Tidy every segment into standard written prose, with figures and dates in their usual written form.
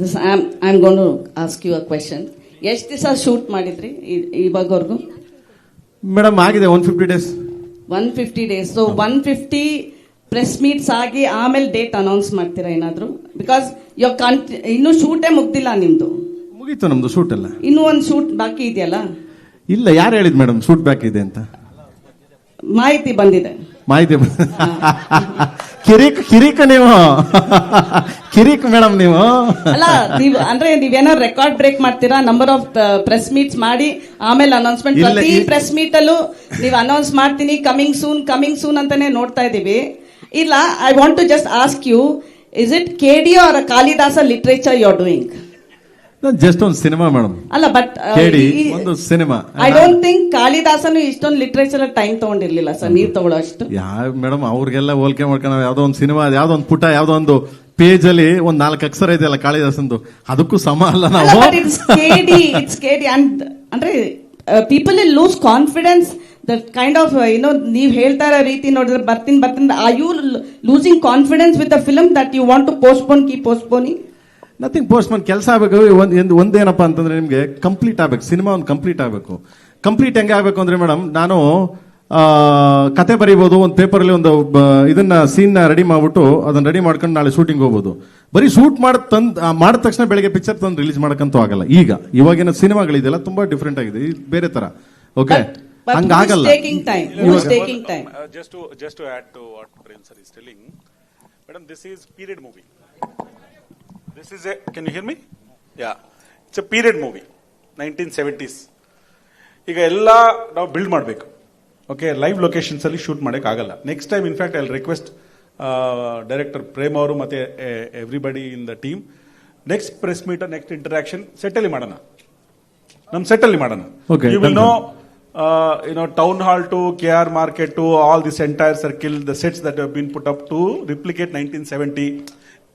I'm going to ask you a question. ಎಷ್ಟು ದಿವಸ shoot ಮಾಡಿದ್ರಿ ಇವಾಗವರೆಗೂ? ಮೇಡಮ್ ಆಗಿದೆ 150 days. 150 days. So 150 press meets ಆಗಿ ಆಮೇಲೆ ಡೇಟ್ ಅನೌನ್ಸ್ ಮಾಡ್ತೀರಾ ಏನಾದ್ರು? ಬಿಕಾಸ್ ಇನ್ನು ಶೂಟೇ ಮುಗ್ದಿಲ್ಲ ನಿಮ್ದು. ಮುಗೀತು ನಮ್ದು ಶೂಟ್ ಎಲ್ಲ. ಇನ್ನೂ ಒಂದು ಶೂಟ್ ಬಾಕಿ ಇದೆಯಲ್ಲ? ಇಲ್ಲ, ಯಾರು ಹೇಳಿದ್ ಮೇಡಮ್ ಶೂಟ್ ಬ್ಯಾಕ್ ಇದೆ ಅಂತ? ಮಾಹಿತಿ ಬಂದಿದೆ. ಮಾಹಿತಿ ಕಿರಿಕ್ ನೀವು ಕಿರಿಕ್ ಮೇಡಮ್ ನೀವು. ಅಲ್ಲ, ನೀವು ಅಂದ್ರೆ ನೀವೇನಾದ್ರು ರೆಕಾರ್ಡ್ ಬ್ರೇಕ್ ಮಾಡ್ತೀರಾ? ನಂಬರ್ ಆಫ್ ಪ್ರೆಸ್ ಮೀಟ್ಸ್ ಮಾಡಿ ಆಮೇಲೆ ಅನೌನ್ಸ್ಮೆಂಟ್. ಪ್ರತಿ ಪ್ರೆಸ್ ಮೀಟ್ ಅಲ್ಲೂ ನೀವು ಅನೌನ್ಸ್ ಮಾಡ್ತೀನಿ ಕಮಿಂಗ್ ಸೂನ್ ಅಂತಾನೆ ನೋಡ್ತಾ ಇದೀವಿ. ಇಲ್ಲ, I want to just ask you, is it KD or Kalidasa literature you are doing? ಜಸ್ಟ್ ಒಂದು ಸಿನಿಮಾ ಮೇಡಮ್. ಅಲ್ಲ, ಬಟ್ ಒಂದು ಸಿನಿಮಾ. ಐ ಡೋಂಟ್ ಥಿಂಕ್ ಕಾಳಿದಾಸನು ಇಷ್ಟೊಂದು ಲಿಟ್ರೇಚರ್ ಟೈಮ್ ತಗೊಂಡಿರ್ಲಿಲ್ಲ ಸರ್, ನೀವ್ ತಗೊಳ್ಳೋ ಅಷ್ಟು. ಮೇಡಮ್ ಅವ್ರಿಗೆಲ್ಲ ಹೋಲಿಕೆ ಮಾಡ್ಕೊಂಡು ಯಾವ್ದೋ ಒಂದು ಸಿನಿಮಾ, ಯಾವ್ದೋ ಒಂದು ಪುಟ, ಯಾವ್ದೋ ಒಂದು ಪೇಜ್ ಅಲ್ಲಿ ಒಂದ್ 4 ಅಕ್ಷರ ಇದೆಯಲ್ಲ ಕಾಳಿದಾಸಂದು, ಅದಕ್ಕೂ ಸಮ ಅಲ್ಲ ನಾವು. ಇಟ್ಸ್ ಕೆಡಿ ಅಂದ್ರೆ people will lose confidence. That kind of ನೀವ್ ಹೇಳ್ತಾ ಇರೋ ರೀತಿ ನೋಡಿದ್ರೆ ಬರ್ತೀನಿ. Are you losing confidence with the film that you want to keep postponing? Nothing postpone. ಕೆಲಸ ಆಗಬೇಕು. ಒಂದೇನಪ್ಪ ಅಂತಂದ್ರೆ ನಿಮ್ಗೆ ಕಂಪ್ಲೀಟ್ ಆಗ್ಬೇಕು, ಸಿನಿಮಾ ಒಂದು ಕಂಪ್ಲೀಟ್ ಆಗಬೇಕು. ಕಂಪ್ಲೀಟ್ ಹೆಂಗೆ ಆಗ್ಬೇಕು ಅಂದ್ರೆ ಮೇಡಮ್, ನಾನು ಕತೆ ಬರೀಬಹುದು, ಒಂದು ಪೇಪರ್ ಅಲ್ಲಿ ಒಂದು ಇದನ್ನ ಸೀನ್ ರೆಡಿ ಮಾಡ್ಬಿಟ್ಟು ಅದನ್ನ ರೆಡಿ ಮಾಡ್ಕೊಂಡು ನಾಳೆ ಶೂಟಿಂಗ್ ಹೋಗ್ಬೋದು. ಬರೀ ಶೂಟ್ ಮಾಡಿದ ತಕ್ಷಣ ಬೆಳಗ್ಗೆ ಪಿಕ್ಚರ್ ತಂದು ರಿಲೀಸ್ ಮಾಡಕ್ಕಂತೂ ಆಗಲ್ಲ. ಇವಾಗಿನ ಸಿನಿಮಾಗಳಿದೆಲ್ಲ ತುಂಬಾ ಡಿಫ್ರೆಂಟ್ ಆಗಿದೆ, ಬೇರೆ ತರ. Okay, ಹಂಗಾಗಲ್ಲ. Just to add to what Prem sir is telling, madam, this is period movie. This is can you hear me? Yeah, it's a period movie, 1970s. ಈಗ ಎಲ್ಲ ನಾವು ಬಿಲ್ಡ್ ಮಾಡಬೇಕು. ಓಕೆ, ಲೈವ್ ಲೊಕೇಶನ್ಸ್ ಅಲ್ಲಿ shoot ಮಾಡಕ್ ಆಗಲ್ಲ. Next time in fact I request director Prem ಅವರು ಮತ್ತೆ everybody in the team, next press meet, next interaction set ಅಲ್ಲಿ ಮಾಡೋಣ, ನಮ್ ಸೆಟ್ ಅಲ್ಲಿ ಮಾಡೋಣ. You will know town hall to KR market to all this entire circle, the sets that have been put up to replicate 1970.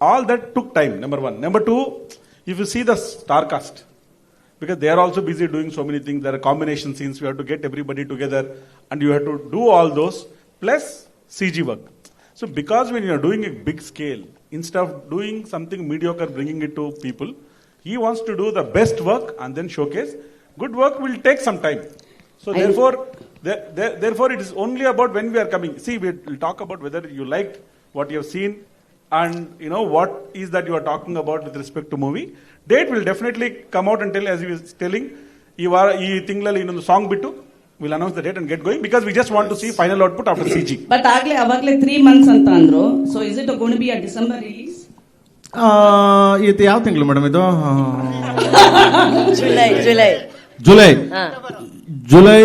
All that took time, number one. Number two, if you see the star cast, because they are also busy doing so many things, there are combination scenes, you have to get everybody together and you have to do all those, plus CG work. So because when you are doing a big scale, instead of doing something mediocre, bringing it to people, he wants to do the best work and then showcase. Good work will take some time. So therefore it is only about when we are coming. See, we will talk about whether you liked what you have seen, and what is that you are talking about with respect to movie. Date will definitely come out and tell, as he was telling, ee tingalali innondu song bittu we'll announce the date and get going, because we just want to see final output after CG. But avagle 3 months anta andro, so is it going to be a December release? ಇದು ಯಾವ ತಿಂಗಳು madam ಇದು? July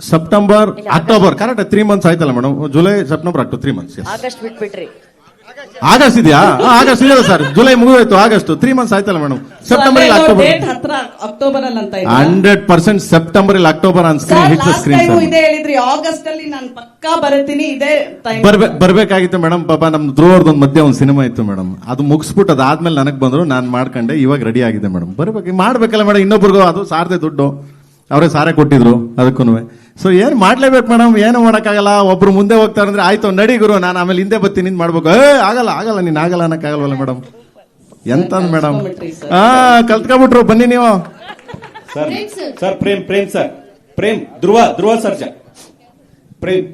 September October. Correct, 3 months ಆಯ್ತಲ್ಲ madam. July September October 3 months. August ಬಿಟ್ಬಿಟ್ರಿ. August ಇದೆಯಾ? August ಇದೆ sir, July ಮುಗಿದೋಯ್ತು, August 3 months ಆಯ್ತಲ್ಲ ಮೇಡಮ್. ಸೆಪ್ಟೆಂಬರ್ ಇಲ್ಲ ಅಕ್ಟೋಬರ್. 100% ಸೆಪ್ಟೆಂಬರ್ ಇಲ್ಲ October on screen, hit screen. ಇದೇ ಹೇಳಿದ್ರಿ, ಆಗಸ್ಟ್ ಅಲ್ಲಿ ನಾನು ಪಕ್ಕಾ ಬರ್ತೀನಿ, ಇದೇ ಟೈಮ್ ಬರ್ಬೇಕಾಗಿತ್ತು ಮೇಡಮ್. ಪಾಪ ನಮ್ ಧ್ರುವರ್ದೊಂದು ಮಧ್ಯೆ ಒಂದು ಸಿನಿಮಾ ಇತ್ತು ಮೇಡಮ್, ಅದು ಮುಗಿಸ್ಬಿಟ್ಟು ಅದಾದ್ಮೇಲೆ ನನಗ್ ಬಂದ್ರು, ನಾನ್ ಮಾಡ್ಕೊಂಡೆ, ಇವಾಗ ರೆಡಿ ಆಗಿದೆ ಮೇಡಮ್. ಮಾಡ್ಬೇಕಲ್ಲ ಮೇಡಮ್, ಇನ್ನೊಬ್ರಿಗೂ ಅದು ಸಾರದೆ ದುಡ್ಡು, ಅವರೇ ಸಾರೆ ಕೊಟ್ಟಿದ್ರು ಅದಕ್ಕೂ. ಸೊ ಏನ್ ಮಾಡ್ಲೇಬೇಕು ಮೇಡಮ್, ಏನು ಮಾಡಕ್ಕಾಗಲ್ಲ. ಒಬ್ರು ಮುಂದೆ ಹೋಗ್ತಾರೆ ಅಂದ್ರೆ ಆಯ್ತು ನಡಿ ಗುರು, ನಾನು ಆಮೇಲೆ ಹಿಂದೆ ಬರ್ತೀನಿ, ನಿಂದ್ ಮಾಡ್ಬೇಕು. ಆಗಲ್ಲ ನೀನ್ ಆಗಲ್ಲ ಅನ್ನಕ್ಕಾಗಲ್ವಲ್ಲ ಮೇಡಮ್. ಎಂತ ಮೇಡಮ್, ಕಲ್ತ್ಕೊಬಿಟ್ರು, ಬನ್ನಿ ನೀವು. Sir Prem sir, Prem Dhruva Sarja, Prem